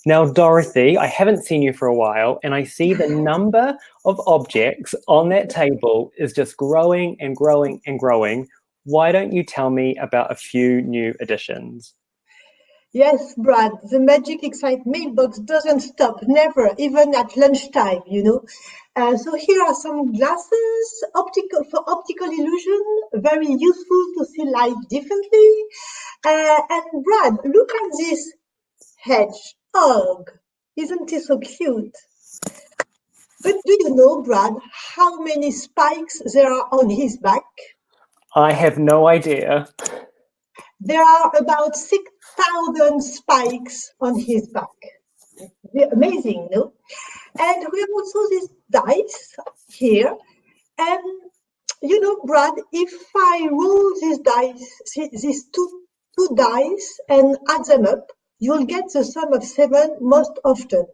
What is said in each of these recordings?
Now, Dorothy, I haven't seen you for a while, and I see the number of objects on that table is just growing and growing and growing. Why don't you tell me about a few new additions? Yes, Brad, the magic Ecsite mailbox doesn't stop, never, even at lunchtime, you know. So here are some glasses for optical illusion, very useful to see light differently. And Brad, look at this hedgehog. Isn't he so cute? But do you know, Brad, how many spikes there are on his back? I have no idea. There are about 6,000 spikes on his back. Amazing, no? And we have also this dice here. And you know, Brad, if I roll these dice, these two dice, and add them up, you'll get the sum of 7 most often.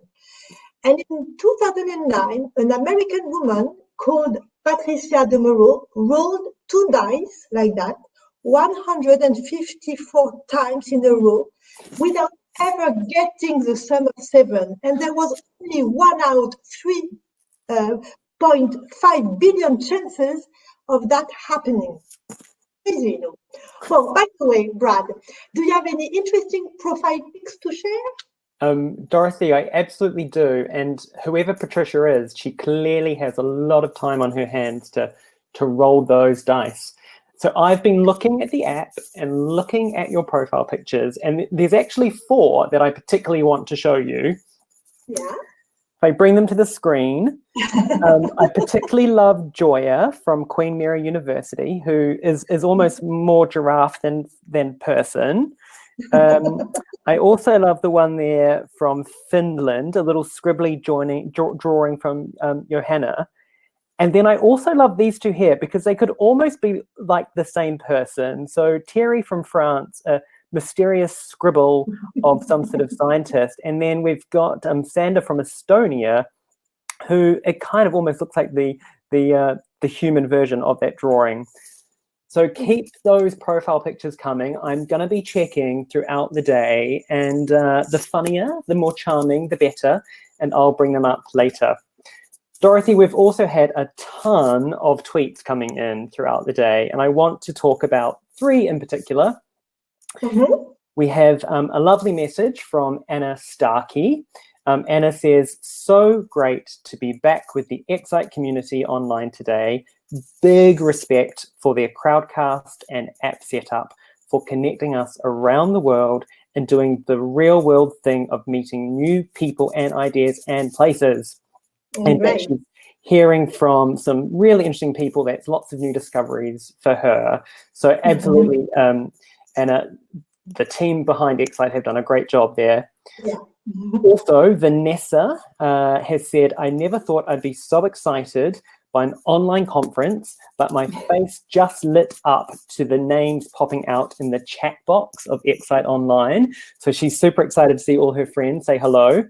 And in 2009, an American woman called Patricia DeMoreau rolled 2 dice like that, 154 times in a row, without ever getting the sum of 7. And there was only 1 out 3.5 billion chances of that happening. Easy, you know. Well, by the way, Brad, do you have any interesting profile pics to share? Dorothy, I absolutely do. And whoever Patricia is, she clearly has a lot of time on her hands to roll those dice. So I've been looking at the app and looking at your profile pictures, and there's actually 4 that I particularly want to show you. Yeah. If I bring them to the screen, I particularly love Joya from Queen Mary University, who is almost more giraffe than person. I also love the one there from Finland, a little scribbly drawing from Johanna. And then I also love these 2 here because they could almost be like the same person. So Terry from France, a mysterious scribble of some sort of scientist. And then we've got Sander from Estonia, who it kind of almost looks like the human version of that drawing. So keep those profile pictures coming. I'm going to be checking throughout the day, and the funnier, the more charming, the better, and I'll bring them up later. Dorothy, we've also had a ton of tweets coming in throughout the day, and I want to talk about 3 in particular. Mm-hmm. We have a lovely message from Anna Starkey. Anna says, so great to be back with the Ecsite community online today. Big respect for their crowdcast and app setup for connecting us around the world and doing the real world thing of meeting new people and ideas and places. And she's hearing from some really interesting people. That's lots of new discoveries for her. So absolutely, Anna, the team behind Ecsite have done a great job there. Yeah. Also, Vanessa has said, I never thought I'd be so excited by an online conference, but my face just lit up to the names popping out in the chat box of Ecsite Online. So she's super excited to see all her friends say hello.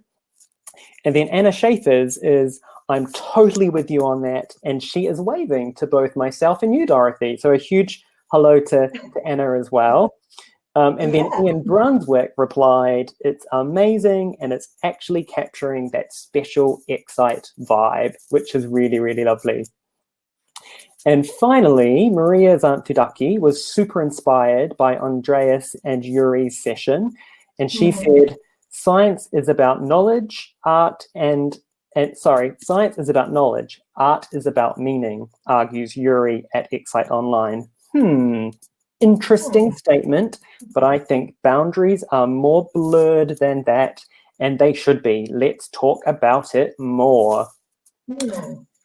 And then Anna Schaefer's is, I'm totally with you on that. And she is waving to both myself and you, Dorothy. So a huge hello to Anna as well. And then Ian Brunswick replied, it's amazing, and it's actually capturing that special Ecsite vibe, which is really, really lovely. And finally, Maria Zantudaki was super inspired by Andreas and Jurij's session. And she said, science is about knowledge, science is about knowledge, art is about meaning, argues Jurij at Ecsite Online. Interesting statement, but I think boundaries are more blurred than that, and they should be. Let's talk about it more.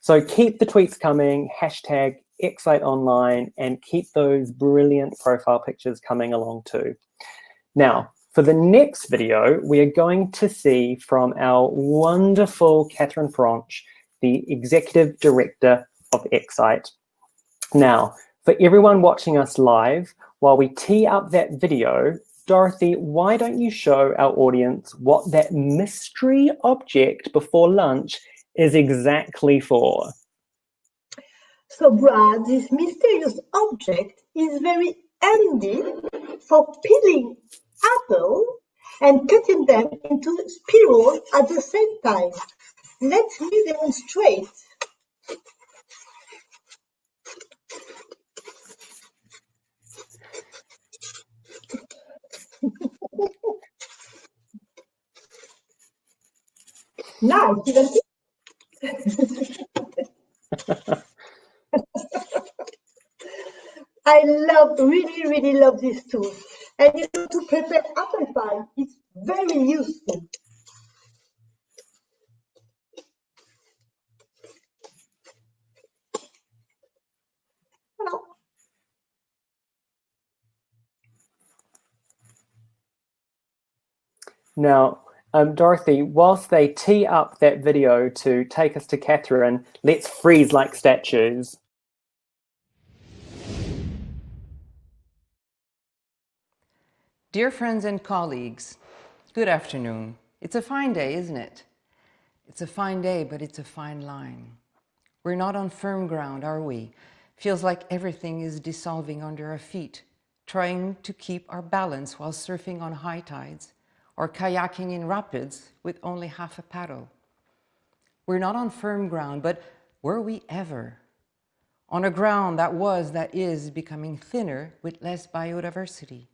So keep the tweets coming, hashtag Ecsite Online, and keep those brilliant profile pictures coming along too. Now, for the next video, we are going to see from our wonderful Catherine Franche, the Executive Director of Ecsite. Now, for everyone watching us live, while we tee up that video, Dorothy, why don't you show our audience what that mystery object before lunch is exactly for? So, Brad, this mysterious object is very handy for peeling apple and cutting them into spirals at the same time. Let me demonstrate. Nice, isn't it? I really love this tool. And to prepare apple pie, it's very useful. Hello. Now, Dorothy, whilst they tee up that video to take us to Catherine, let's freeze like statues. Dear friends and colleagues, good afternoon. It's a fine day, isn't it? It's a fine day, but it's a fine line. We're not on firm ground, are we? Feels like everything is dissolving under our feet, trying to keep our balance while surfing on high tides or kayaking in rapids with only half a paddle. We're not on firm ground, but were we ever? On a ground that is becoming thinner with less biodiversity,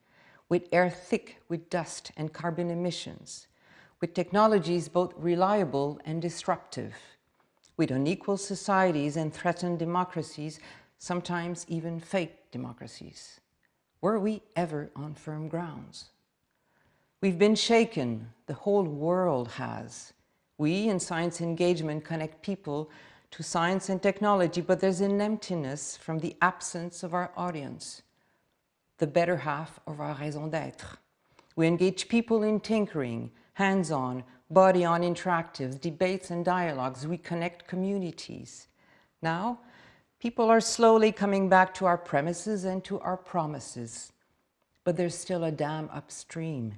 with air thick with dust and carbon emissions, with technologies both reliable and disruptive, with unequal societies and threatened democracies, sometimes even fake democracies. Were we ever on firm grounds? We've been shaken, the whole world has. We in science engagement connect people to science and technology, but there's an emptiness from the absence of our audience, the better half of our raison d'être. We engage people in tinkering, hands-on, body-on interactives, debates and dialogues. We connect communities. Now, people are slowly coming back to our premises and to our promises, but there's still a dam upstream.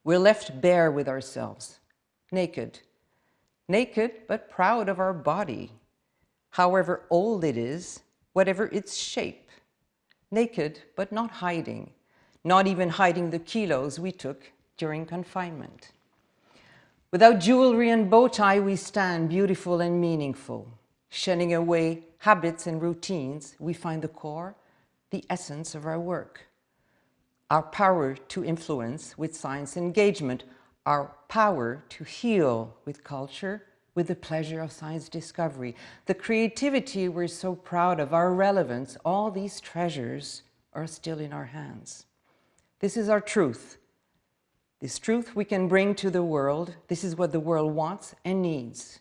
We're left bare with ourselves, naked but proud of our body, however old it is, whatever its shape. Naked, but not hiding, not even hiding the kilos we took during confinement. Without jewelry and bow tie, we stand beautiful and meaningful. Shunning away habits and routines, we find the core, the essence of our work. Our power to influence with science engagement, our power to heal with culture, with the pleasure of science discovery, the creativity we're so proud of, our relevance, all these treasures are still in our hands. This is our truth. This truth we can bring to the world. This is what the world wants and needs.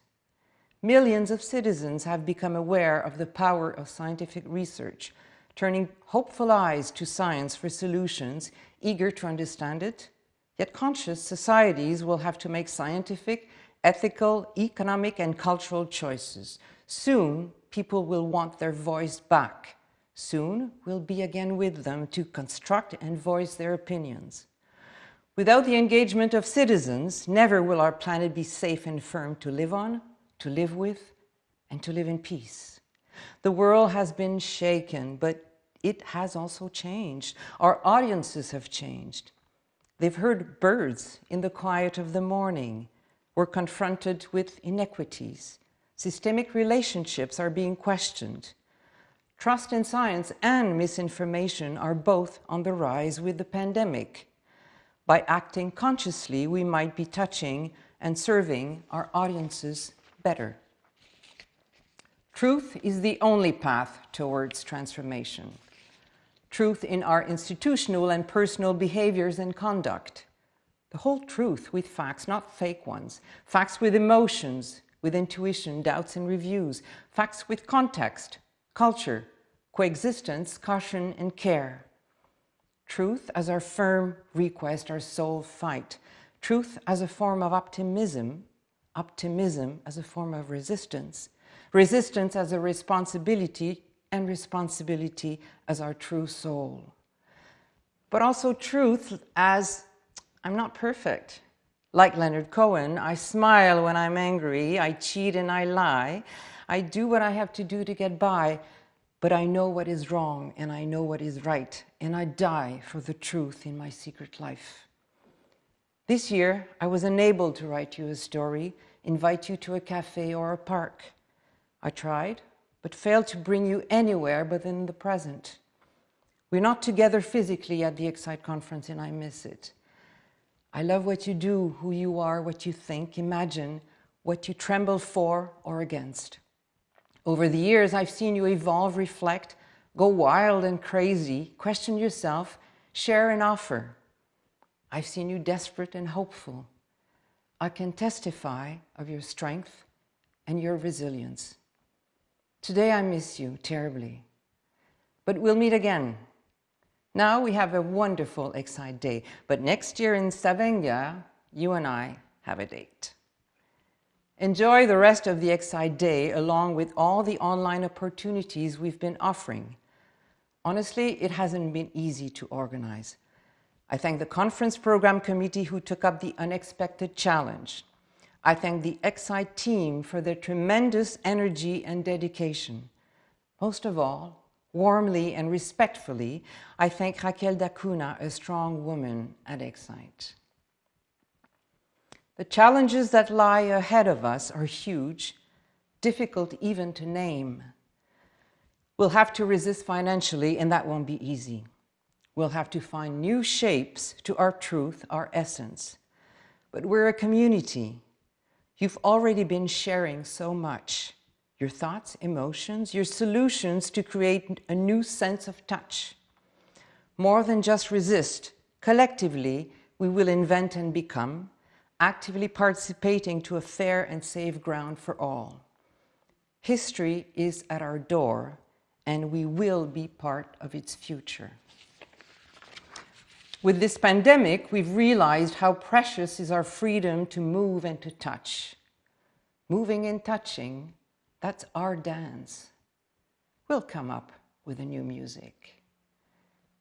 Millions of citizens have become aware of the power of scientific research, turning hopeful eyes to science for solutions, eager to understand it. Yet conscious societies will have to make scientific, ethical, economic, and cultural choices. Soon, people will want their voice back. Soon, we'll be again with them to construct and voice their opinions. Without the engagement of citizens, never will our planet be safe and firm to live on, to live with, and to live in peace. The world has been shaken, but it has also changed. Our audiences have changed. They've heard birds in the quiet of the morning. We're confronted with inequities. Systemic relationships are being questioned. Trust in science and misinformation are both on the rise with the pandemic. By acting consciously, we might be touching and serving our audiences better. Truth is the only path towards transformation. Truth in our institutional and personal behaviors and conduct. The whole truth with facts, not fake ones. Facts with emotions, with intuition, doubts and reviews. Facts with context, culture, coexistence, caution and care. Truth as our firm request, our sole fight. Truth as a form of optimism, optimism as a form of resistance. Resistance as a responsibility, and responsibility as our true soul. But also truth as I'm not perfect. Like Leonard Cohen, I smile when I'm angry, I cheat and I lie. I do what I have to do to get by, but I know what is wrong and I know what is right, and I die for the truth in my secret life. This year, I was unable to write you a story, invite you to a cafe or a park. I tried, but failed to bring you anywhere but in the present. We're not together physically at the Ecsite conference, and I miss it. I love what you do, who you are, what you think, imagine, what you tremble for or against. Over the years, I've seen you evolve, reflect, go wild and crazy, question yourself, share and offer. I've seen you desperate and hopeful. I can testify of your strength and your resilience. Today I miss you terribly, but we'll meet again. Now we have a wonderful Ecsite day, but next year in Stavanger, you and I have a date. Enjoy the rest of the Ecsite day along with all the online opportunities we've been offering. Honestly, it hasn't been easy to organize. I thank the conference program committee who took up the unexpected challenge. I thank the Ecsite team for their tremendous energy and dedication. Most of all, warmly and respectfully, I thank Raquel Dacuna, a strong woman at Ecsite. The challenges that lie ahead of us are huge, difficult even to name. We'll have to resist financially, and that won't be easy. We'll have to find new shapes to our truth, our essence. But we're a community. You've already been sharing so much. Your thoughts, emotions, your solutions to create a new sense of touch. More than just resist, collectively, we will invent and become, actively participating to a fair and safe ground for all. History is at our door, and we will be part of its future. With this pandemic, we've realized how precious is our freedom to move and to touch. Moving and touching, that's our dance. We'll come up with a new music.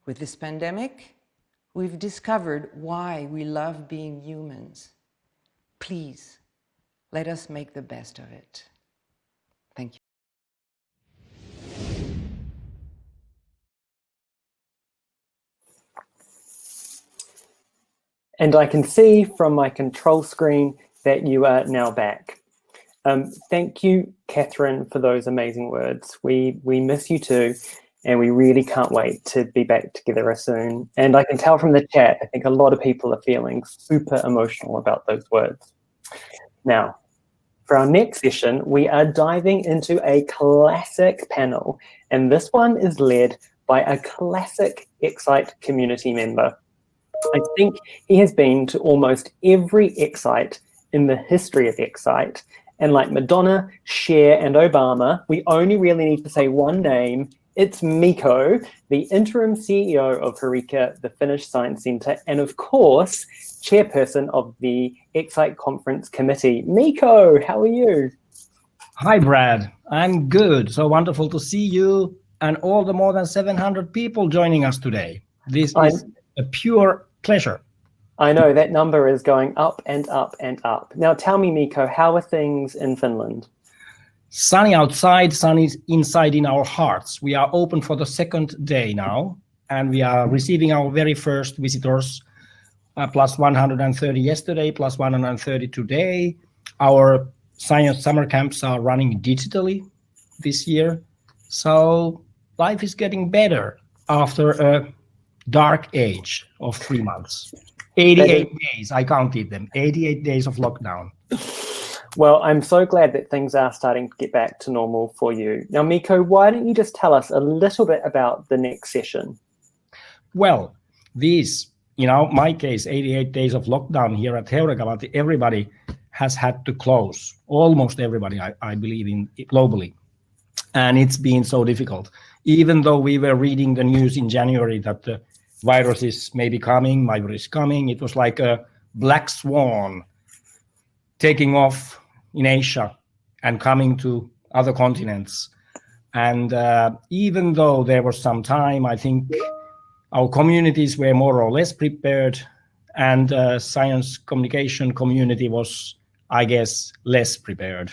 With this pandemic, we've discovered why we love being humans. Please, let us make the best of it. Thank you. And I can see from my control screen that you are now back. Thank you, Catherine, for those amazing words. We miss you too, and we really can't wait to be back together soon. And I can tell from the chat, I think a lot of people are feeling super emotional about those words. Now, for our next session, we are diving into a classic panel, and this one is led by a classic Ecsite community member. I think he has been to almost every Ecsite in the history of Ecsite, and like Madonna, Cher, and Obama, we only really need to say one name. It's Mikko, the interim CEO of Heureka, the Finnish Science Centre, and of course, chairperson of the Ecsite Conference Committee. Mikko, how are you? Hi, Brad. I'm good. So wonderful to see you and all the more than 700 people joining us today. This is a pure pleasure. I know that number is going up and up and up. Now tell me, Mikko, how are things in Finland? Sunny outside, sunny inside in our hearts. We are open for the second day now, and we are receiving our very first visitors, plus 130 yesterday, plus 130 today. Our science summer camps are running digitally this year. So life is getting better after a dark age of 3 months. 88 days, I counted them, 88 days of lockdown. Well, I'm so glad that things are starting to get back to normal for you. Now, Mikko, why don't you just tell us a little bit about the next session? Well, these, my case, 88 days of lockdown here at Heureka, but everybody has had to close. Almost everybody, I believe, in globally. And it's been so difficult. Even though we were reading the news in January that the virus is maybe coming, it was like a black swan taking off in Asia and coming to other continents. And even though there was some time, I think our communities were more or less prepared, and science communication community was, I guess, less prepared.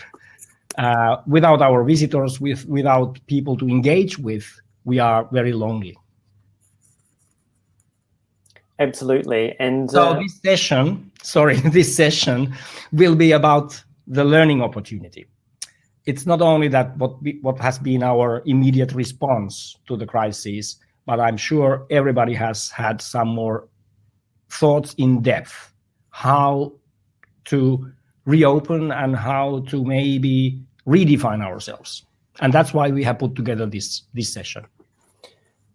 Without our visitors, without people to engage with, we are very lonely. Absolutely. And so this session will be about the learning opportunity. It's not only that what has been our immediate response to the crisis, but I'm sure everybody has had some more thoughts in depth, how to reopen and how to maybe redefine ourselves. And that's why we have put together this session.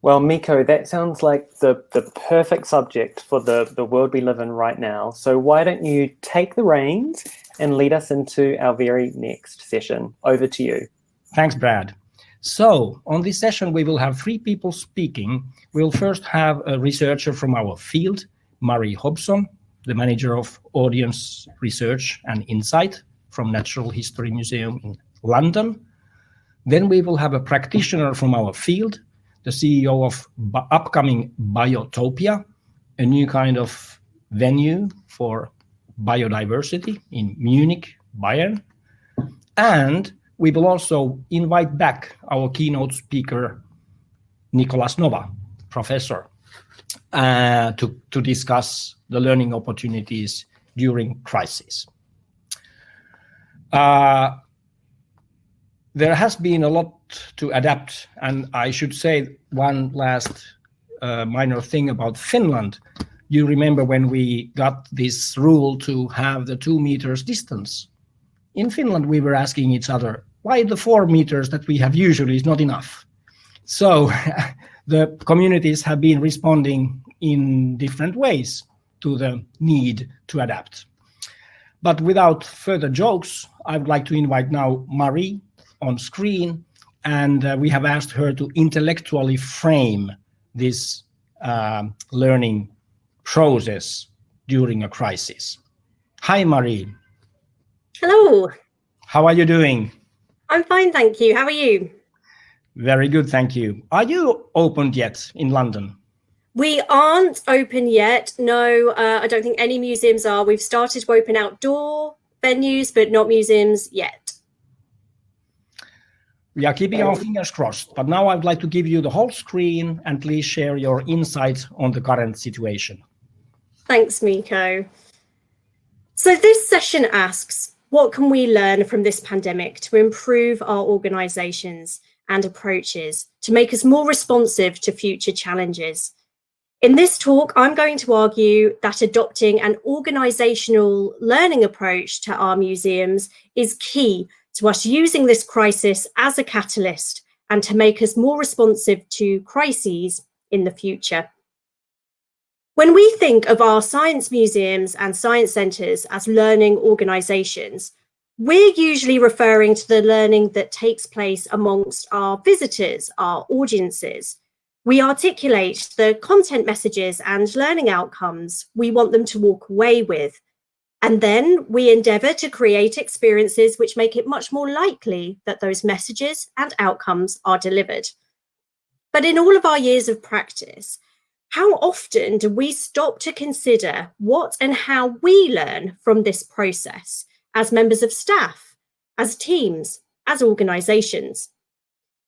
Well, Mikko, that sounds like the perfect subject for the world we live in right now. So why don't you take the reins and lead us into our very next session. Over to you. Thanks, Brad. So on this session, we will have 3 people speaking. We'll first have a researcher from our field, Murray Hobson, the manager of audience research and insight from Natural History Museum in London. Then we will have a practitioner from our field, the CEO of upcoming Biotopia, a new kind of venue for biodiversity in Munich, Bayern. And we will also invite back our keynote speaker, Nicolas Nova, professor, to discuss the learning opportunities during crisis. There has been a lot to adapt, and I should say one last minor thing about Finland. You remember when we got this rule to have the 2 meters distance? In Finland, we were asking each other, why the 4 meters that we have usually is not enough? So the communities have been responding in different ways to the need to adapt. But without further jokes, I would like to invite now Marie on screen, and we have asked her to intellectually frame this learning process during a crisis. Hi, Marie. Hello. How are you doing? I'm fine, thank you. How are you? Very good, thank you. Are you opened yet in London? We aren't open yet. No, I don't think any museums are. We've started to open outdoor venues, but not museums yet. We are keeping our fingers crossed, but now I'd like to give you the whole screen and please share your insights on the current situation. Thanks, Mikko. So this session asks, what can we learn from this pandemic to improve our organisations and approaches to make us more responsive to future challenges? In this talk, I'm going to argue that adopting an organisational learning approach to our museums is key to us using this crisis as a catalyst and to make us more responsive to crises in the future. When we think of our science museums and science centres as learning organisations, we're usually referring to the learning that takes place amongst our visitors, our audiences. We articulate the content messages and learning outcomes we want them to walk away with. And then we endeavour to create experiences which make it much more likely that those messages and outcomes are delivered. But in all of our years of practice, how often do we stop to consider what and how we learn from this process as members of staff, as teams, as organisations?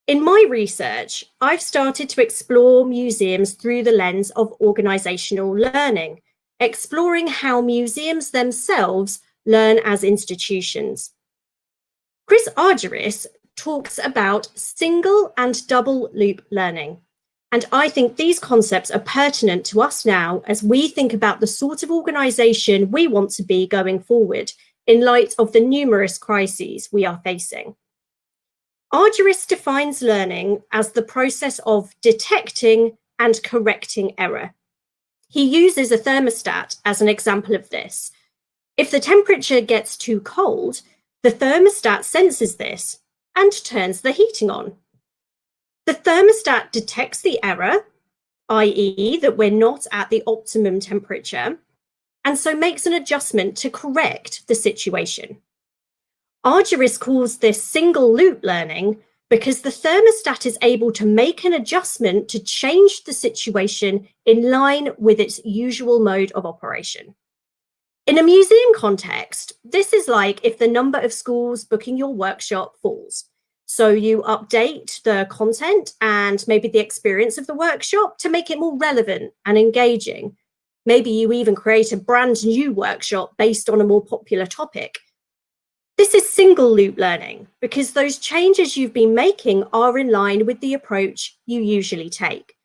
In my research, I've started to explore museums through the lens of organisational learning, exploring how museums themselves learn as institutions. Chris Argyris talks about single and double loop learning. And I think these concepts are pertinent to us now as we think about the sort of organisation we want to be going forward in light of the numerous crises we are facing. Argyris defines learning as the process of detecting and correcting error. He uses a thermostat as an example of this. If the temperature gets too cold, the thermostat senses this and turns the heating on. The thermostat detects the error, i.e. that we're not at the optimum temperature, and so makes an adjustment to correct the situation. Argyris calls this single loop learning because the thermostat is able to make an adjustment to change the situation in line with its usual mode of operation. In a museum context, this is like if the number of schools booking your workshop falls. So you update the content and maybe the experience of the workshop to make it more relevant and engaging. Maybe you even create a brand new workshop based on a more popular topic. This is single loop learning because those changes you've been making are in line with the approach you usually take.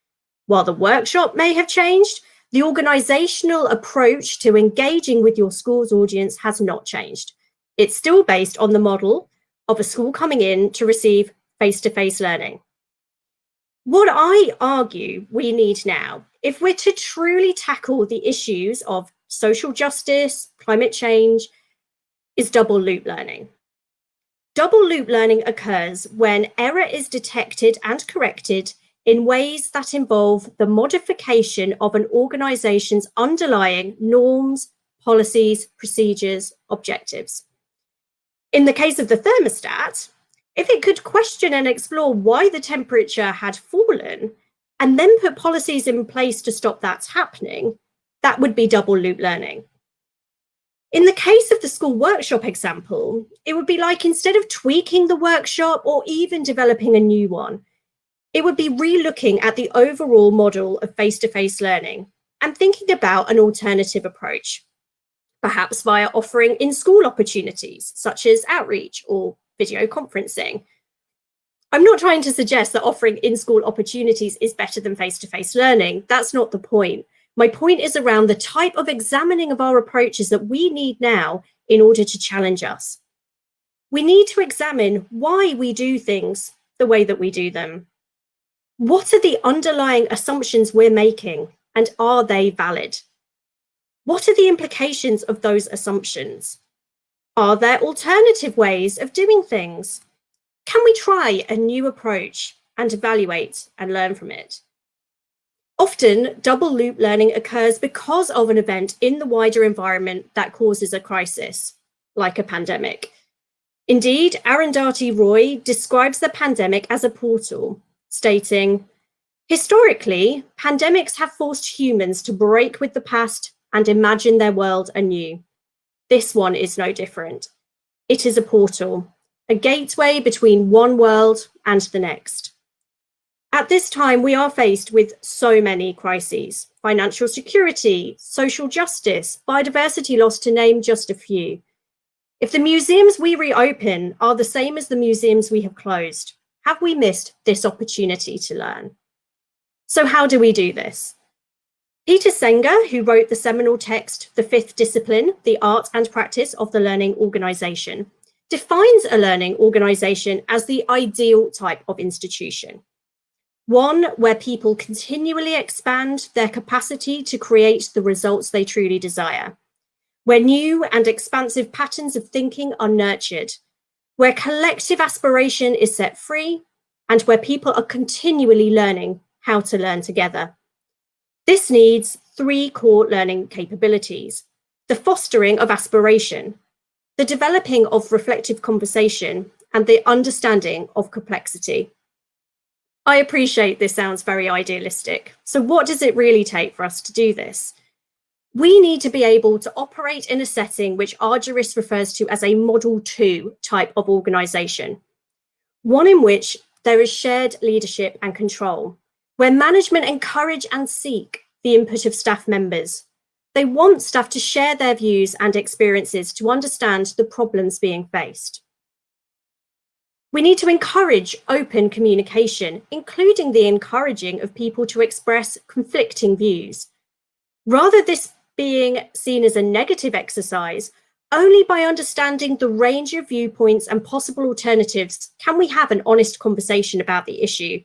While the workshop may have changed, the organizational approach to engaging with your school's audience has not changed. It's still based on the model of a school coming in to receive face-to-face learning. What I argue we need now, if we're to truly tackle the issues of social justice, climate change, is double loop learning. Double loop learning occurs when error is detected and corrected in ways that involve the modification of an organization's underlying norms, policies, procedures, objectives. In the case of the thermostat, if it could question and explore why the temperature had fallen and then put policies in place to stop that happening, that would be double loop learning. In the case of the school workshop example, it would be like instead of tweaking the workshop or even developing a new one, it would be re-looking at the overall model of face-to-face learning and thinking about an alternative approach, perhaps via offering in-school opportunities such as outreach or video conferencing. I'm not trying to suggest that offering in-school opportunities is better than face-to-face learning. That's not the point. My point is around the type of examining of our approaches that we need now in order to challenge us. We need to examine why we do things the way that we do them. What are the underlying assumptions we're making, and are they valid? What are the implications of those assumptions? Are there alternative ways of doing things? Can we try a new approach and evaluate and learn from it? Often, double loop learning occurs because of an event in the wider environment that causes a crisis, like a pandemic. Indeed, Arundhati Roy describes the pandemic as a portal, stating, "Historically, pandemics have forced humans to break with the past and imagine their world anew. This one is no different. It is a portal, a gateway between one world and the next." At this time, we are faced with so many crises: financial security, social justice, biodiversity loss, to name just a few. If the museums we reopen are the same as the museums we have closed, have we missed this opportunity to learn? So how do we do this? Peter Singer, who wrote the seminal text, The Fifth Discipline, The Art and Practice of the Learning Organization, defines a learning organization as the ideal type of institution. One where people continually expand their capacity to create the results they truly desire, where new and expansive patterns of thinking are nurtured, where collective aspiration is set free, and where people are continually learning how to learn together. This needs three core learning capabilities: the fostering of aspiration, the developing of reflective conversation, and the understanding of complexity. I appreciate this sounds very idealistic. So what does it really take for us to do this? We need to be able to operate in a setting which our jurist refers to as a Model 2 type of organization, one in which there is shared leadership and control, where management encourage and seek the input of staff members. They want staff to share their views and experiences to understand the problems being faced. We need to encourage open communication, including the encouraging of people to express conflicting views. Rather this being seen as a negative exercise, only by understanding the range of viewpoints and possible alternatives can we have an honest conversation about the issue,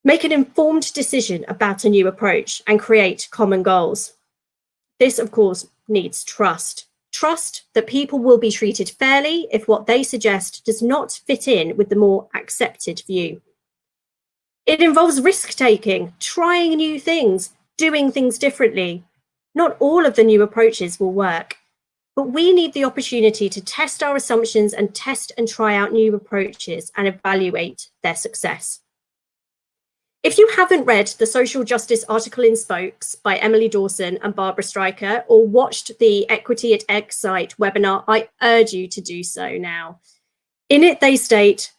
make an informed decision about a new approach, and create common goals. This, of course, needs trust. Trust that people will be treated fairly if what they suggest does not fit in with the more accepted view. It involves risk-taking, trying new things, doing things differently. Not all of the new approaches will work, but we need the opportunity to test our assumptions and test and try out new approaches and evaluate their success. If you haven't read the social justice article in Spokes by Emily Dawson and Barbara Stryker, or watched the Equity at Ecsite webinar, I urge you to do so now. In it, they state,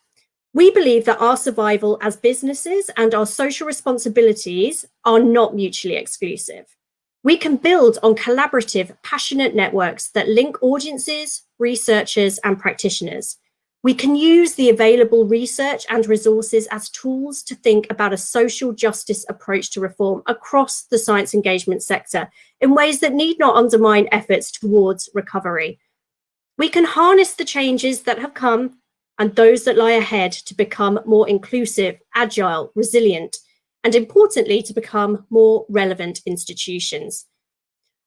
"We believe that our survival as businesses and our social responsibilities are not mutually exclusive. We can build on collaborative, passionate networks that link audiences, researchers, and practitioners. We can use the available research and resources as tools to think about a social justice approach to reform across the science engagement sector in ways that need not undermine efforts towards recovery. We can harness the changes that have come and those that lie ahead to become more inclusive, agile, resilient, and importantly, to become more relevant institutions.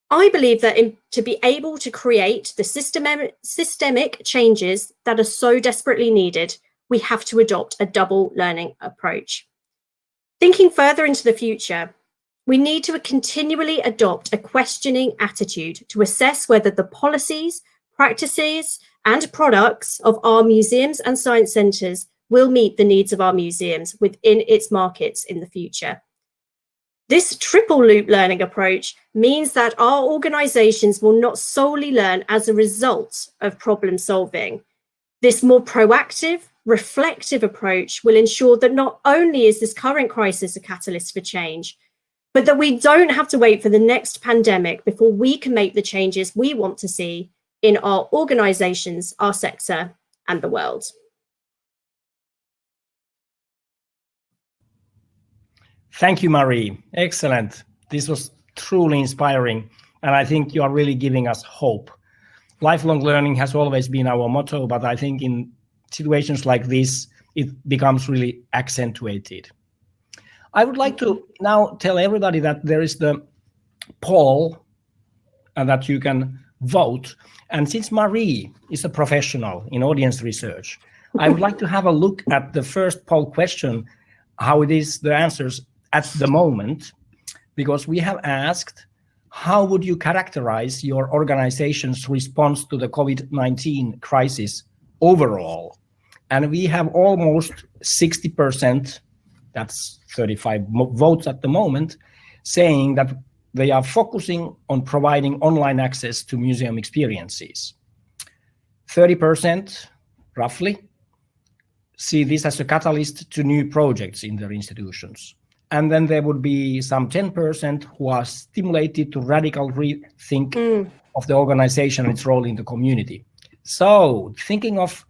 I believe that to be able to create the systemic changes that are so desperately needed, we have to adopt a double learning approach. Thinking further into the future, we need to continually adopt a questioning attitude to assess whether the policies, practices, and products of our museums and science centres will meet the needs of our museums within its markets in the future. This triple loop learning approach means that our organisations will not solely learn as a result of problem solving. This more proactive, reflective approach will ensure that not only is this current crisis a catalyst for change, but that we don't have to wait for the next pandemic before we can make the changes we want to see in our organisations, our sector, and the world. Thank you, Marie. Excellent. This was truly inspiring, and I think you are really giving us hope. Lifelong learning has always been our motto, but I think in situations like this, it becomes really accentuated. I would like to now tell everybody that there is the poll and that you can vote. And since Marie is a professional in audience research, I would like to have a look at the first poll question, how it is, the answers at the moment, because we have asked, how would you characterize your organization's response to the COVID-19 crisis overall? And we have almost 60%, that's 35 votes at the moment, saying that they are focusing on providing online access to museum experiences. 30%, roughly, see this as a catalyst to new projects in their institutions. And then there would be some 10% who are stimulated to radical rethink of the organization and its role in the community. So thinking of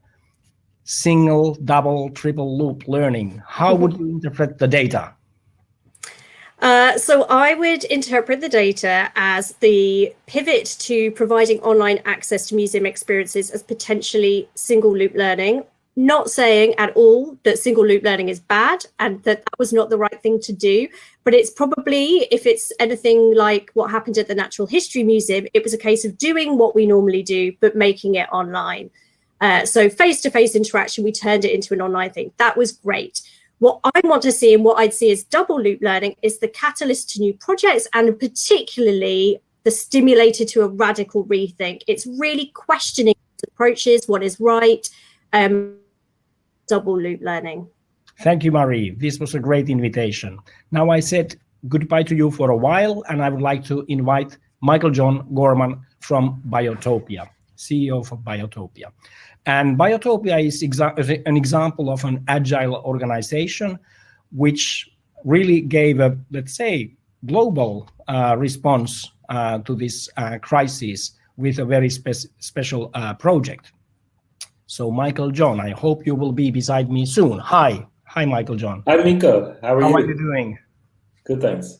single, double, triple loop learning, how would you interpret the data? So I would interpret the data as the pivot to providing online access to museum experiences as potentially single loop learning. Not saying at all that single loop learning is bad and that was not the right thing to do, but it's probably, if it's anything like what happened at the Natural History Museum, it was a case of doing what we normally do, but making it online. So face-to-face interaction, we turned it into an online thing. That was great. What I want to see and what I'd see as double loop learning is the catalyst to new projects, and particularly the stimulator to a radical rethink. It's really questioning approaches, what is right, double loop learning. Thank you, Marie. This was a great invitation. Now I said goodbye to you for a while, and I would like to invite Michael John Gorman from Biotopia, CEO of Biotopia. And Biotopia is an example of an agile organization which really gave a, let's say, global response to this crisis with a very special project. So Michael John, I hope you will be beside me soon. Hi, Michael John. Hi, Mikko. How are you doing? Good, thanks.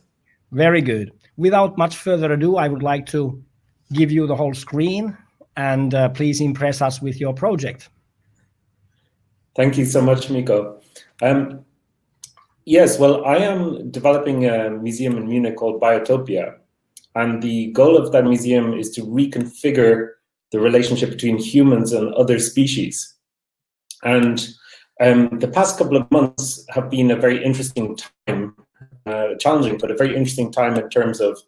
Very good. Without much further ado, I would like to give you the whole screen and please impress us with your project. Thank you so much, Mikko. Yes, well, I am developing a museum in Munich called Biotopia. And the goal of that museum is to reconfigure the relationship between humans and other species. And the past couple of months have been a very interesting time, challenging, but a very interesting time in terms of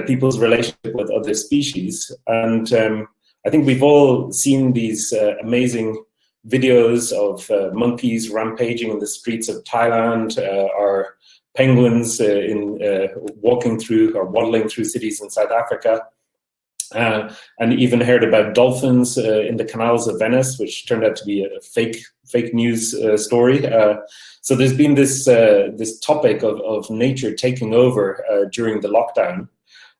people's relationship with other species. And I think we've all seen these amazing videos of monkeys rampaging in the streets of Thailand, or penguins walking through or waddling through cities in South Africa. And even heard about dolphins in the canals of Venice, which turned out to be a fake news story. So there's been this topic of nature taking over during the lockdown.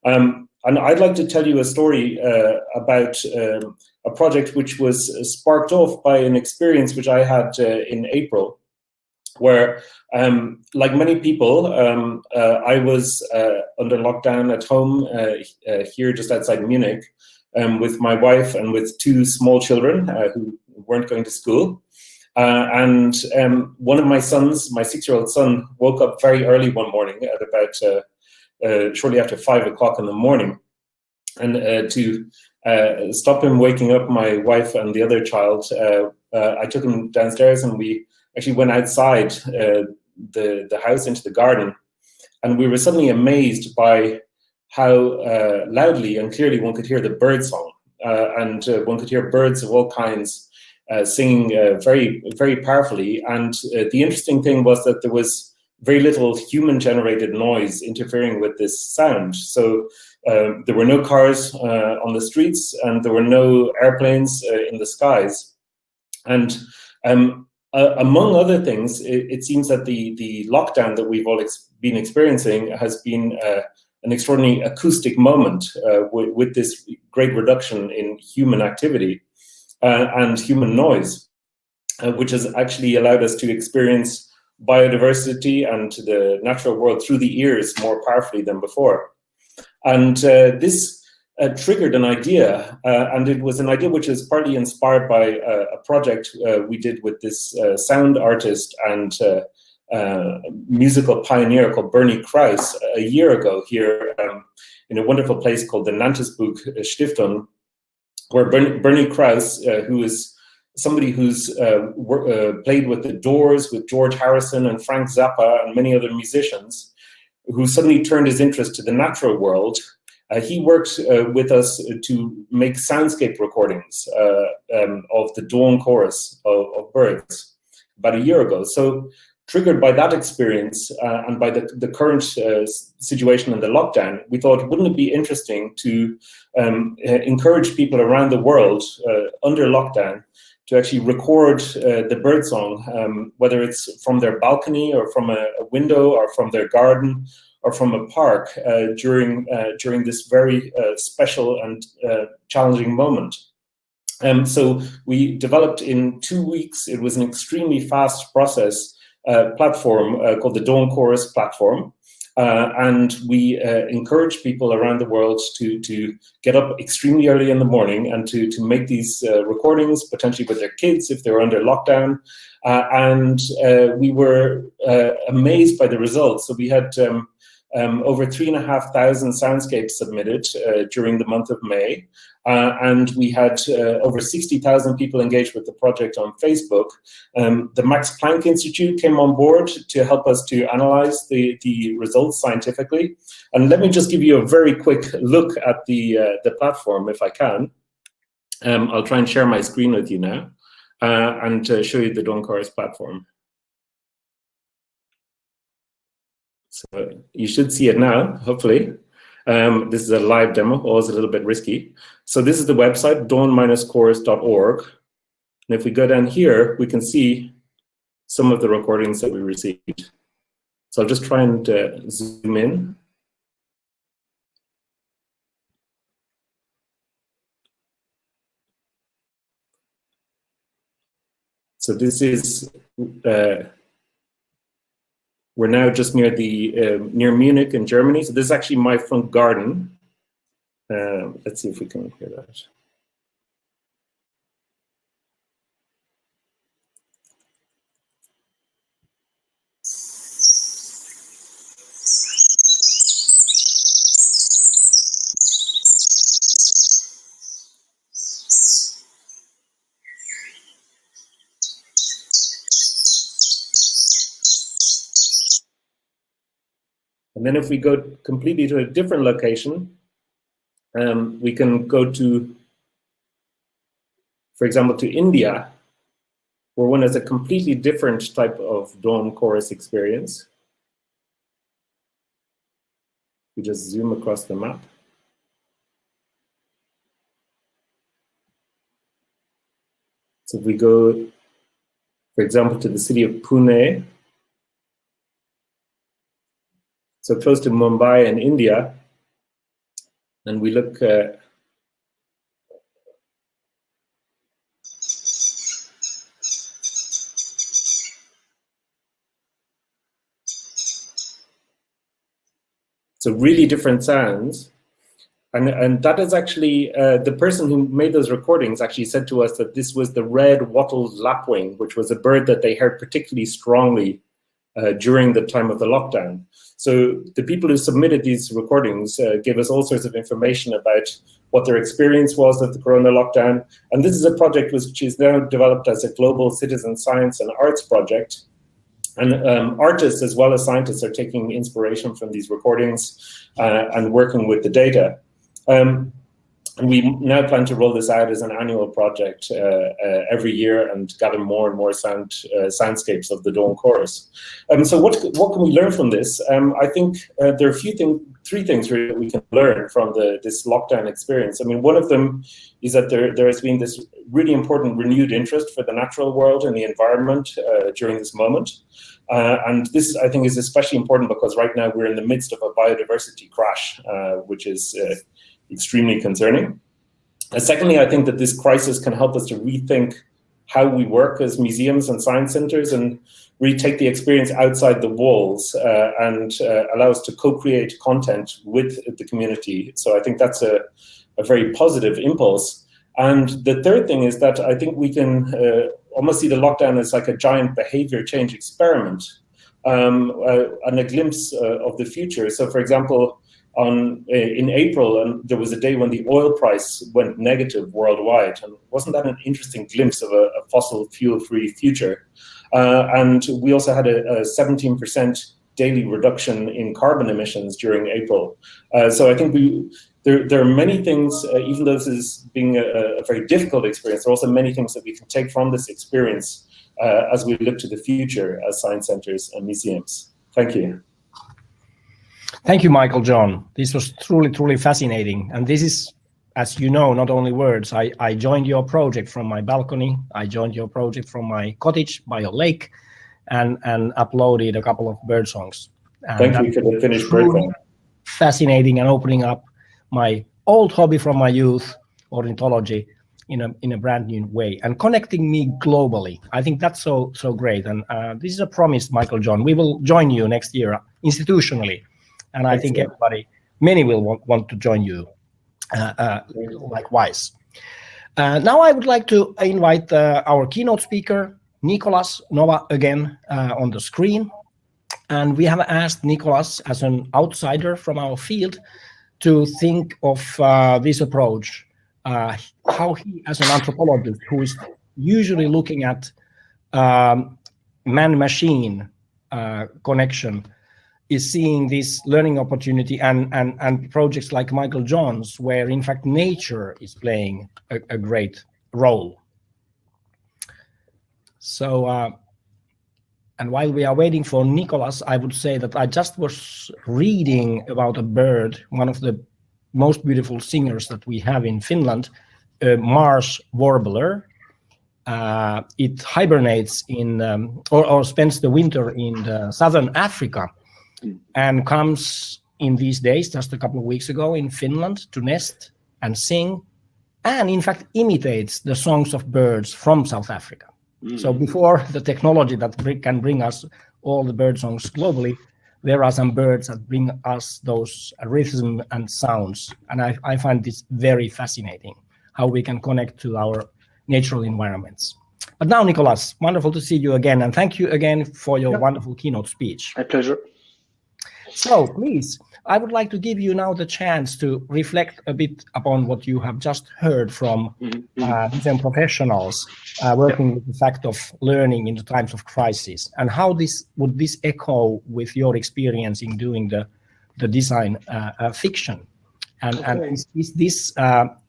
And I'd like to tell you a story about a project which was sparked off by an experience which I had in April, where, like many people, I was under lockdown at home here just outside Munich with my wife and with two small children who weren't going to school. And one of my sons, my 6-year-old son, woke up very early one morning at about shortly after 5 o'clock in the morning. And to stop him waking up my wife and the other child, I took him downstairs and we actually went outside the house into the garden. And we were suddenly amazed by how loudly and clearly one could hear the bird song. And one could hear birds of all kinds singing very, very powerfully. And the interesting thing was that there was very little human-generated noise interfering with this sound. So there were no cars on the streets, and there were no airplanes in the skies. And among other things, it seems that the lockdown that we've all been experiencing has been an extraordinary acoustic moment with this great reduction in human activity and human noise, which has actually allowed us to experience biodiversity and the natural world through the ears more powerfully than before. And this triggered an idea, and it was an idea which is partly inspired by a project we did with this sound artist and musical pioneer called Bernie Krause a year ago here in a wonderful place called the Nantesbuch Stiftung, where Bernie Krause, who is somebody who's played with the Doors, with George Harrison and Frank Zappa and many other musicians, who suddenly turned his interest to the natural world. He worked with us to make soundscape recordings of the dawn chorus of birds about a year ago. So triggered by that experience and by the current situation in the lockdown, we thought, wouldn't it be interesting to encourage people around the world under lockdown to actually record the bird song, whether it's from their balcony or from a window or from their garden or from a park during this very special and challenging moment. So we developed in 2 weeks, it was an extremely fast process, platform called the Dawn Chorus platform. And we encourage people around the world to get up extremely early in the morning and to make these recordings, potentially with their kids if they're under lockdown. And we were amazed by the results. So we had over 3,500 soundscapes submitted during the month of May. And we had over 60,000 people engaged with the project on Facebook. The Max Planck Institute came on board to help us to analyze the results scientifically. And let me just give you a very quick look at the platform, if I can. I'll try and share my screen with you now and show you the Dawn Chorus platform. So you should see it now, hopefully. This is a live demo, always a little bit risky. So this is the website, dawn-chorus.org. And if we go down here, we can see some of the recordings that we received. So I'll just try and zoom in. So this is, we're now just near near Munich in Germany. So this is actually my front garden. Let's see if we can hear that. And then if we go completely to a different location, we can go to, for example, to India, where one has a completely different type of Dawn Chorus experience. We just zoom across the map. So if we go, for example, to the city of Pune, so close to Mumbai in India, And we look so really different sounds. And that is actually, the person who made those recordings actually said to us that this was the red wattled lapwing, which was a bird that they heard particularly strongly during the time of the lockdown. So the people who submitted these recordings gave us all sorts of information about what their experience was of the Corona lockdown. And this is a project which is now developed as a global citizen science and arts project. And artists as well as scientists are taking inspiration from these recordings and working with the data. And we now plan to roll this out as an annual project every year and gather more and more soundscapes of the Dawn Chorus. So what can we learn from this? I think there are three things really that we can learn from this lockdown experience. I mean, one of them is that there has been this really important renewed interest for the natural world and the environment during this moment. And this, I think, is especially important because right now we're in the midst of a biodiversity crash, which is extremely concerning. Secondly, I think that this crisis can help us to rethink how we work as museums and science centers and really take the experience outside the walls and allow us to co-create content with the community. So I think that's a very positive impulse. And the third thing is that I think we can almost see the lockdown as like a giant behavior change experiment and a glimpse of the future. So for example, in April, there was a day when the oil price went negative worldwide. And wasn't that an interesting glimpse of a fossil fuel-free future? And we also had a 17% daily reduction in carbon emissions during April. So I think there are many things, even though this is being a very difficult experience, there are also many things that we can take from this experience as we look to the future as science centers and museums. Thank you. Thank you, Michael John. This was truly, truly fascinating. And this is, as you know, not only words. I joined your project from my balcony. I joined your project from my cottage by a lake and uploaded a couple of bird songs. And thank you for the finished bird song. Fascinating and opening up my old hobby from my youth, ornithology, in a brand new way and connecting me globally. I think that's so great. And this is a promise, Michael John. We will join you next year institutionally. And I think many will want to join you likewise. Now I would like to invite our keynote speaker, Nicolas Nova, again on the screen. And we have asked Nicolas, as an outsider from our field, to think of this approach, how he, as an anthropologist who is usually looking at man-machine connection, is seeing this learning opportunity and projects like Michael John's, where in fact nature is playing a great role. So, and while we are waiting for Nicolas, I would say that I just was reading about a bird, one of the most beautiful singers that we have in Finland, a marsh warbler. It hibernates in, or spends the winter in southern Africa, and comes in these days, just a couple of weeks ago, in Finland to nest and sing, and in fact imitates the songs of birds from South Africa. So before the technology that can bring us all the bird songs globally, there are some birds that bring us those rhythm and sounds. And I find this very fascinating, how we can connect to our natural environments. But now, Nicolas, wonderful to see you again. And thank you again for your wonderful keynote speech. My pleasure. So please, I would like to give you now the chance to reflect a bit upon what you have just heard from museum professionals working with the fact of learning in the times of crisis, and how would this echo with your experience in doing the design fiction, and is this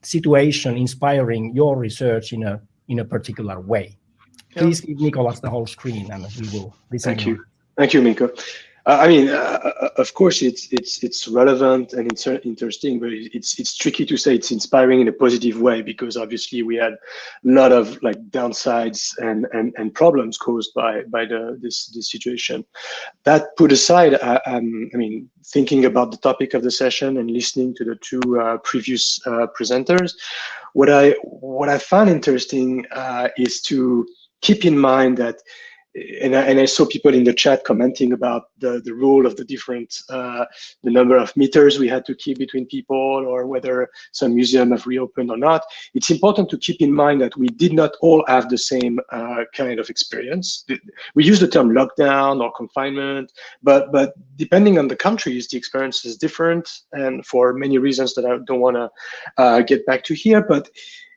situation inspiring your research in a particular way? Please give Nicolas the whole screen, and we will listen. Thank you, Mikko. I mean, of course, it's relevant and it's interesting, but it's tricky to say it's inspiring in a positive way, because obviously we had a lot of like downsides and problems caused by this situation. That put aside, I mean, thinking about the topic of the session and listening to the two previous presenters, what I found interesting is to keep in mind that. And I saw people in the chat commenting about the role of the different, the number of meters we had to keep between people, or whether some museums have reopened or not. It's important to keep in mind that we did not all have the same kind of experience. We use the term lockdown or confinement, but depending on the countries, the experience is different, and for many reasons that I don't want to get back to here. But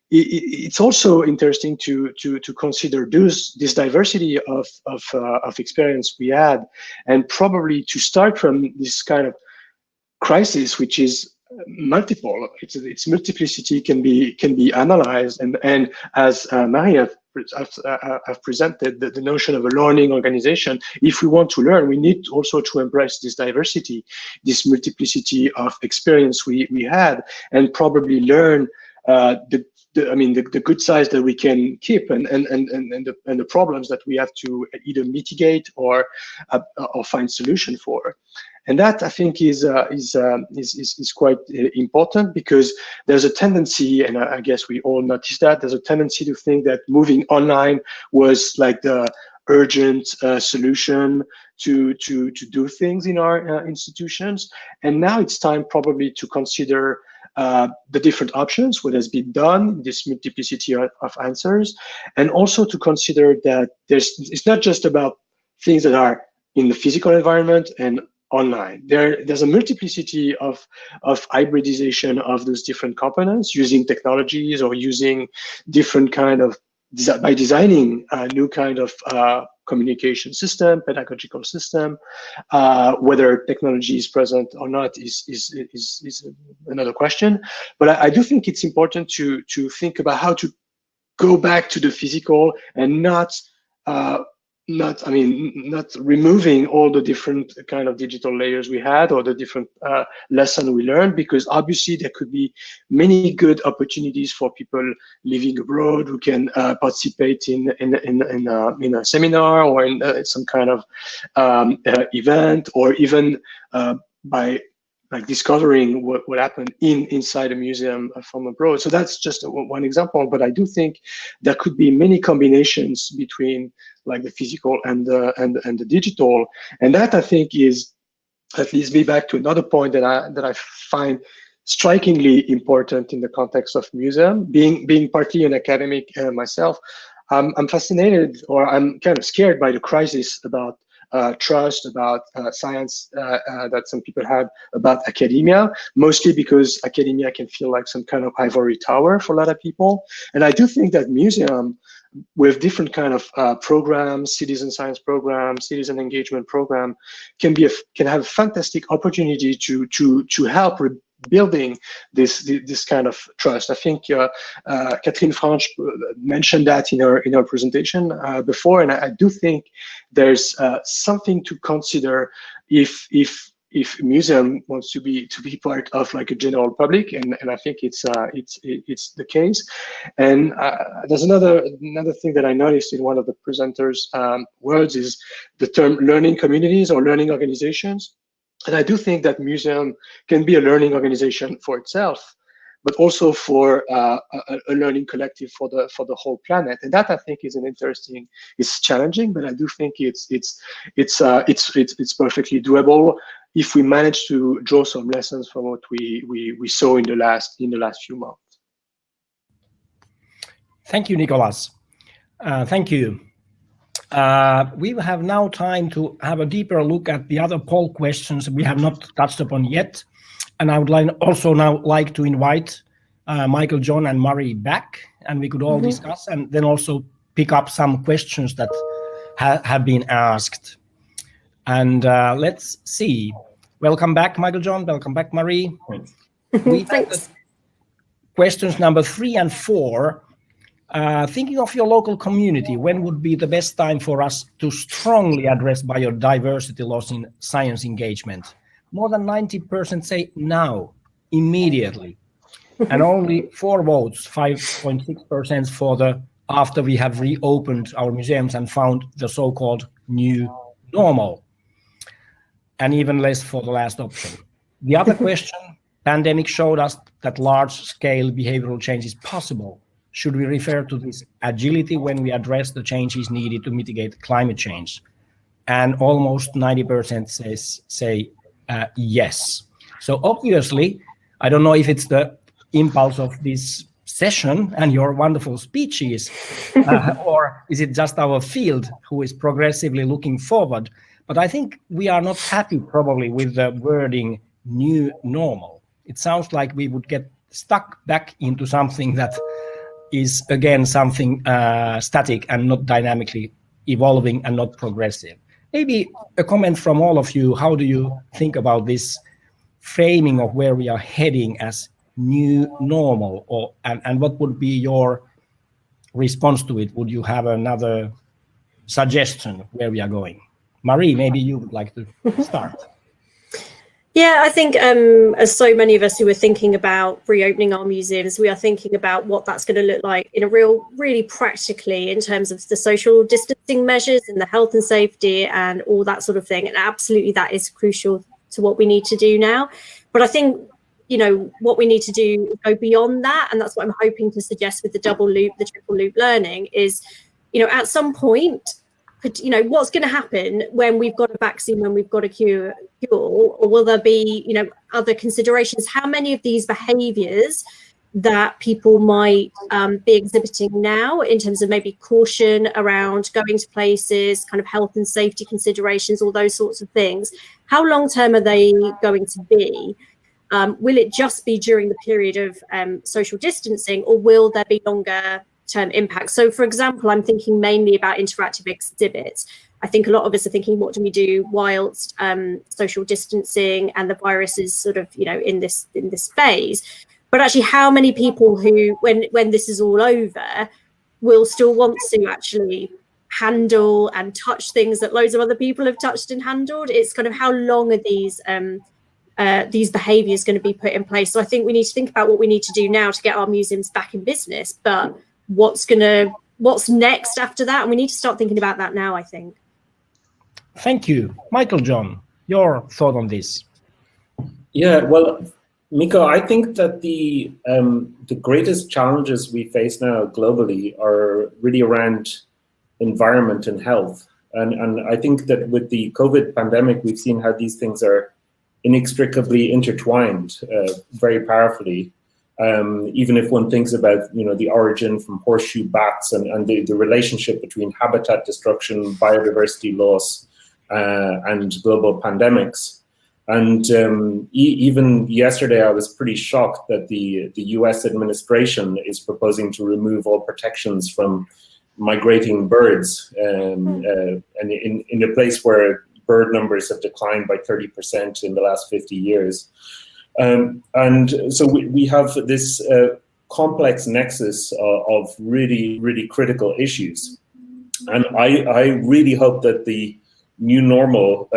it's also interesting to consider this diversity of experience we had, and probably to start from this kind of crisis, which is multiple. Its multiplicity can be analyzed, and as Marie have presented, the notion of a learning organization. If we want to learn, we need also to embrace this diversity, this multiplicity of experience we had, and probably learn the good sides that we can keep, and the problems that we have to either mitigate or find solution for. And that, I think, is quite important, because there's a tendency, and I guess we all noticed that, there's a tendency to think that moving online was like the urgent solution to do things in our institutions. And now it's time probably to consider the different options, what has been done, this multiplicity of answers, and also to consider that it's not just about things that are in the physical environment and online. There's a multiplicity of hybridization of those different components, using technologies or using different kind of, by designing a new kind of communication system, pedagogical system. Whether technology is present or not is another question. But I do think it's important to think about how to go back to the physical, and not removing all the different kind of digital layers we had, or the different lessons we learned, because obviously there could be many good opportunities for people living abroad who can participate in a seminar, or in some kind of event, or even by discovering what happened inside a museum from abroad. So that's just one example, but I do think there could be many combinations between like the physical and the digital, and that, I think, leads me back to another point that I find strikingly important in the context of museum. Being partly an academic myself, I'm fascinated, or I'm kind of scared by the crisis about trust, about science that some people have about academia, mostly because academia can feel like some kind of ivory tower for a lot of people. And I do think that museum, with different kind of programs, citizen science program, citizen engagement program, can have a fantastic opportunity to help building this kind of trust. I think Catherine Franche mentioned that in her presentation before, and I do think there's something to consider if museum wants to be part of like a general public, and I think it's the case. And there's another thing that I noticed in one of the presenters' words is the term learning communities or learning organizations. And I do think that museum can be a learning organization for itself, but also for a learning collective for the whole planet. And that, I think, is it's challenging, but I do think it's perfectly doable if we manage to draw some lessons from what we saw in the last few months. Thank you, Nicolas. Thank you. We have now time to have a deeper look at the other poll questions we have not touched upon yet. And I would like to invite Michael, John, and Marie back, and we could all discuss, and then also pick up some questions that have been asked. And let's see. Welcome back, Michael, John. Welcome back, Marie. We have questions number 3 and 4. Thinking of your local community, when would be the best time for us to strongly address biodiversity loss in science engagement? More than 90% say now, immediately. And only 4 votes, 5.6% for the after we have reopened our museums and found the so-called new normal, and even less for the last option. The other question, pandemic showed us that large-scale behavioral change is possible. Should we refer to this agility when we address the changes needed to mitigate climate change? And almost 90% say yes. So obviously, I don't know if it's the impulse of this session and your wonderful speeches, or is it just our field who is progressively looking forward? But I think we are not happy probably with the wording new normal. It sounds like we would get stuck back into something that is again something static and not dynamically evolving and not progressive. Maybe a comment from all of you. How do you think about this framing of where we are heading as new normal, and what would be your response to it? Would you have another suggestion where we are going? Marie, maybe you would like to start. Yeah, I think as so many of us who are thinking about reopening our museums, we are thinking about what that's going to look like in a really practically in terms of the social distancing measures and the health and safety and all that sort of thing. And absolutely that is crucial to what we need to do now. But I think, you know, what we need to do is go beyond that. And that's what I'm hoping to suggest with the double loop, the triple loop learning is, you know, at some point, you know, what's going to happen when we've got a vaccine, when we've got a cure, or will there be, you know, other considerations? How many of these behaviors that people might be exhibiting now in terms of maybe caution around going to places, kind of health and safety considerations, all those sorts of things, how long term are they going to be? Will it just be during the period of social distancing, or will there be longer term impact? So, for example, I'm thinking mainly about interactive exhibits. I think a lot of us are thinking, what do we do whilst social distancing and the virus is sort of, you know, in this phase? But actually, how many people who, when this is all over, will still want to actually handle and touch things that loads of other people have touched and handled? It's kind of how long are these behaviours going to be put in place? So I think we need to think about what we need to do now to get our museums back in business, but what's next after that? And we need to start thinking about that now, I think. Thank you. Michael John, your thought on this? Yeah, well, Mikko, I think that the greatest challenges we face now globally are really around environment and health. And I think that with the COVID pandemic, we've seen how these things are inextricably intertwined very powerfully. Even if one thinks about, you know, the origin from horseshoe bats and the relationship between habitat destruction, biodiversity loss, and global pandemics. And even yesterday, I was pretty shocked that the US administration is proposing to remove all protections from migrating birds, and in a place where bird numbers have declined by 30% in the last 50 years. And so we have this complex nexus of really, really critical issues. And I really hope that the new normal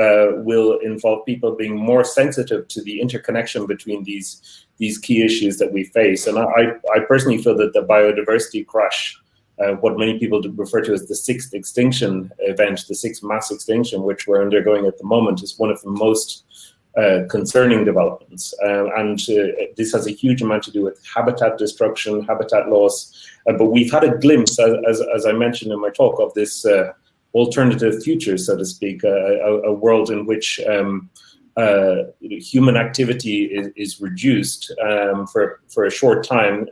will involve people being more sensitive to the interconnection between these key issues that we face. And I personally feel that the biodiversity crash, what many people refer to as the 6th extinction event, the 6th mass extinction, which we're undergoing at the moment, is one of the most concerning developments. And this has a huge amount to do with habitat destruction, habitat loss. But we've had a glimpse, as I mentioned in my talk, of this alternative future, so to speak, a world in which human activity is reduced for a short time,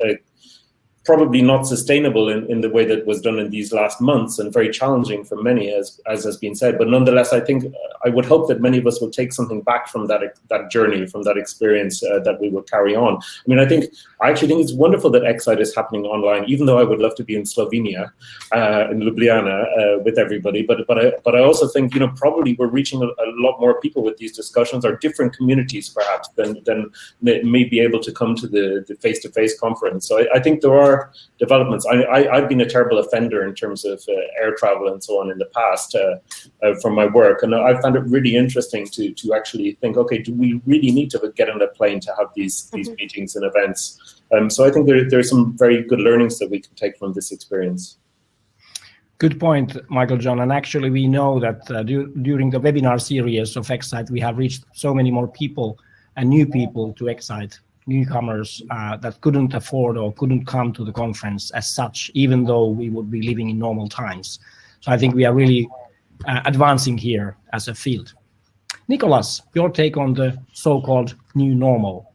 probably not sustainable in the way that was done in these last months, and very challenging for many, as has been said. But nonetheless, I think I would hope that many of us will take something back from that journey, from that experience, that we will carry on. I mean, I actually think it's wonderful that Ecsite is happening online, even though I would love to be in Slovenia, in Ljubljana, with everybody. But I also think, you know, probably we're reaching a lot more people with these discussions, or different communities perhaps than may be able to come to the face-to-face conference. So I think there are are developments. I've been a terrible offender in terms of air travel and so on in the past from my work, and I found it really interesting to actually think, okay, do we really need to get on a plane to have these meetings and events? So I think there are some very good learnings that we can take from this experience. Good point, Michael John. And actually, we know that during the webinar series of Ecsite, we have reached so many more people and new people to Ecsite, newcomers that couldn't afford or couldn't come to the conference as such, even though we would be living in normal times. So I think we are really advancing here as a field. Nicolas, your take on the so-called new normal?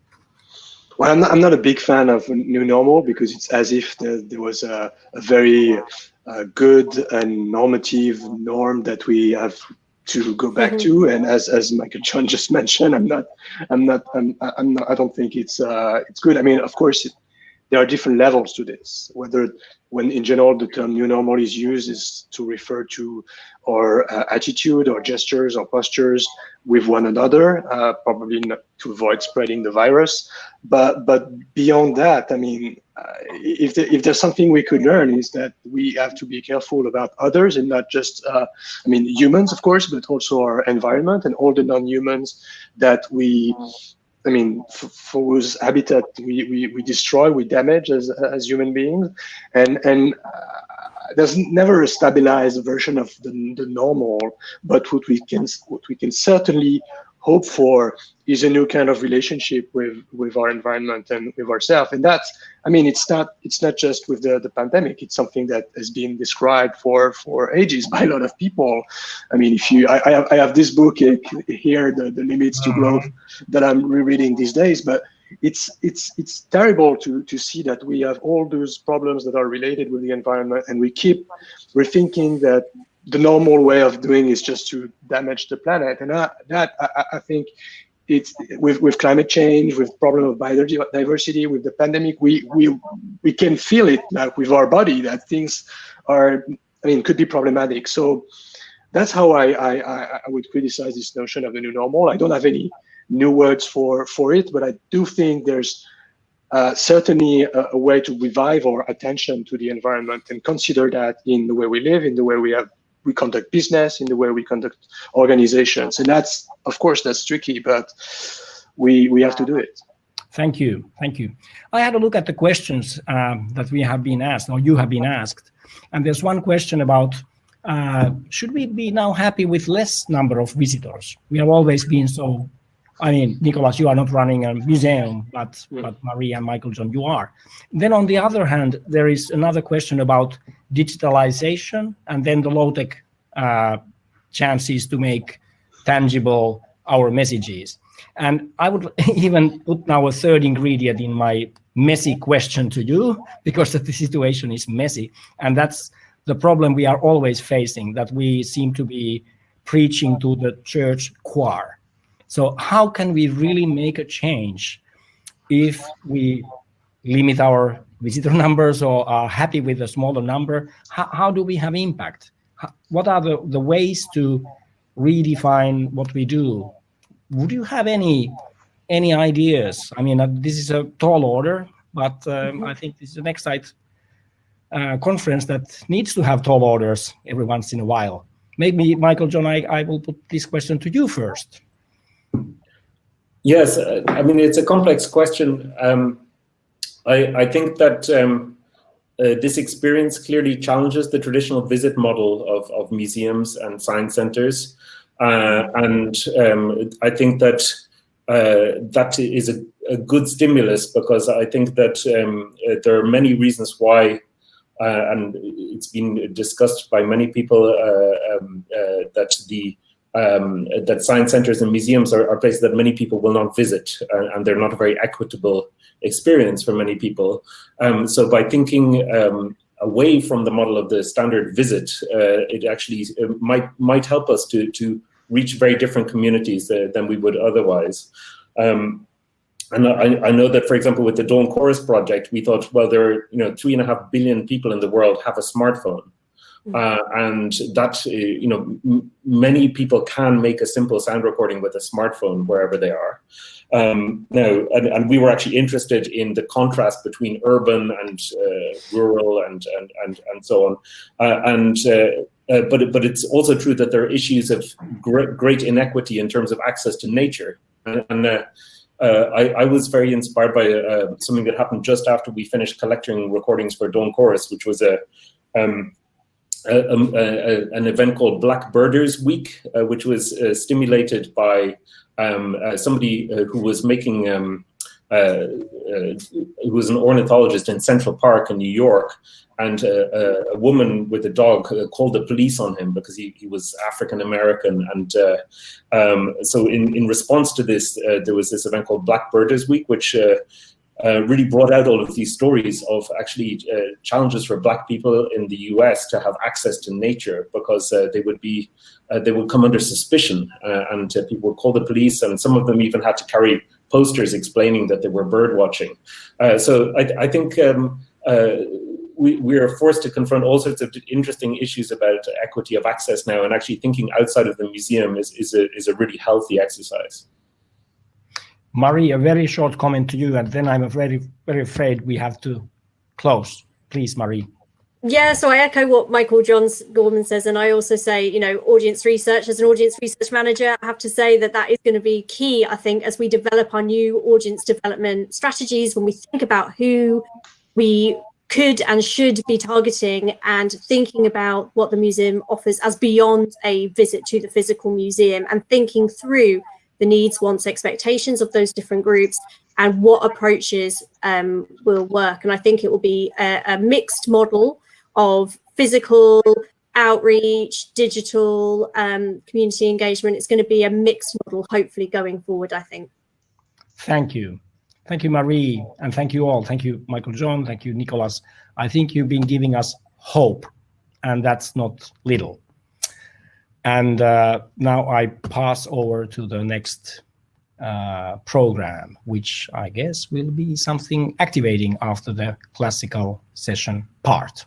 Well, I'm not a big fan of new normal, because it's as if there was a very good and normative norm that we have to go back to. And as Michael John just mentioned, I don't think it's good. I mean, of course, there are different levels to this. When in general the term new normal is used is to refer to our attitude or gestures or postures with one another, probably not to avoid spreading the virus. But beyond that, I mean, if there's something we could learn, is that we have to be careful about others, and not just, I mean, humans, of course, but also our environment and all the non-humans that we, I mean, for whose habitat we destroy, we damage as human beings, and there's never a stabilized version of the normal. But what we can certainly hope for is a new kind of relationship with our environment and with ourselves. And that's, I mean, it's not just with the pandemic. It's something that has been described for ages by a lot of people. I mean, I have this book here, the Limits to Growth, that I'm rereading these days, but it's terrible to see that we have all those problems that are related with the environment, and we're thinking that the normal way of doing is just to damage the planet. And I think it's with climate change, with problem of biodiversity, with the pandemic, we can feel it like with our body that things are, I mean, could be problematic. So that's how I would criticize this notion of the new normal. I don't have any new words for it, but I do think there's certainly a way to revive our attention to the environment and consider that in the way we live, in the way we conduct business, in the way we conduct organizations. And that's, of course, that's tricky, but we have to do it. Thank you. Thank you. I had a look at the questions that we have been asked, or you have been asked. And there's one question about, should we be now happy with less number of visitors? We have always been so, I mean, Nicolas, you are not running a museum, but Marie and Michael John, you are. Then on the other hand, there is another question about digitalization and then the low-tech chances to make tangible our messages. And I would even put now a third ingredient in my messy question to you, because the situation is messy. And that's the problem we are always facing, that we seem to be preaching to the church choir. So how can we really make a change if we limit our visitor numbers or are happy with a smaller number? How do we have impact? What are the ways to redefine what we do? Would you have any ideas? I mean, this is a tall order, but I think this is an Ecsite conference that needs to have tall orders every once in a while. Maybe, Michael John, I will put this question to you first. Yes, I mean, it's a complex question. I think that this experience clearly challenges the traditional visit model of museums and science centers. And I think that that is a good stimulus, because I think that there are many reasons why, and it's been discussed by many people, that science centers and museums are places that many people will not visit, and they're not a very equitable experience for many people. So by thinking away from the model of the standard visit, it actually might help us to reach very different communities than we would otherwise. And I know that, for example, with the Dawn Chorus project, we thought, well, there are 3.5 billion people in the world have a smartphone. and that many people can make a simple sound recording with a smartphone wherever they are. Now, and we were actually interested in the contrast between urban and rural and so on. But it's also true that there are issues of great inequity in terms of access to nature. And I was very inspired by something that happened just after we finished collecting recordings for Dawn Chorus, which was an event called Black Birders Week, which was stimulated by somebody who was making, who was an ornithologist in Central Park in New York, and a woman with a dog called the police on him because he was African American, and so in response to this, there was this event called Black Birders Week, which really brought out all of these stories of actually challenges for Black people in the US to have access to nature, because they would come under suspicion, and people would call the police, and some of them even had to carry posters explaining that they were bird watching. So I think we are forced to confront all sorts of interesting issues about equity of access now, and actually thinking outside of the museum is a really healthy exercise. Marie, a very short comment to you, and then I'm very, very afraid we have to close. Please, Marie. Yeah, so I echo what Michael Gorman says, and I also say, audience research, as an audience research manager, I have to say that is going to be key, I think, as we develop our new audience development strategies, when we think about who we could and should be targeting, and thinking about what the museum offers as beyond a visit to the physical museum, and thinking through the needs, wants, expectations of those different groups, and what approaches will work. And I think it will be a mixed model of physical outreach, digital community engagement. It's going to be a mixed model, hopefully, going forward, I think. Thank you. Thank you, Marie, and thank you all. Thank you, Michael John. Thank you, Nicolas. I think you've been giving us hope, and that's not little. And now I pass over to the next program, which I guess will be something activating after the classical session part.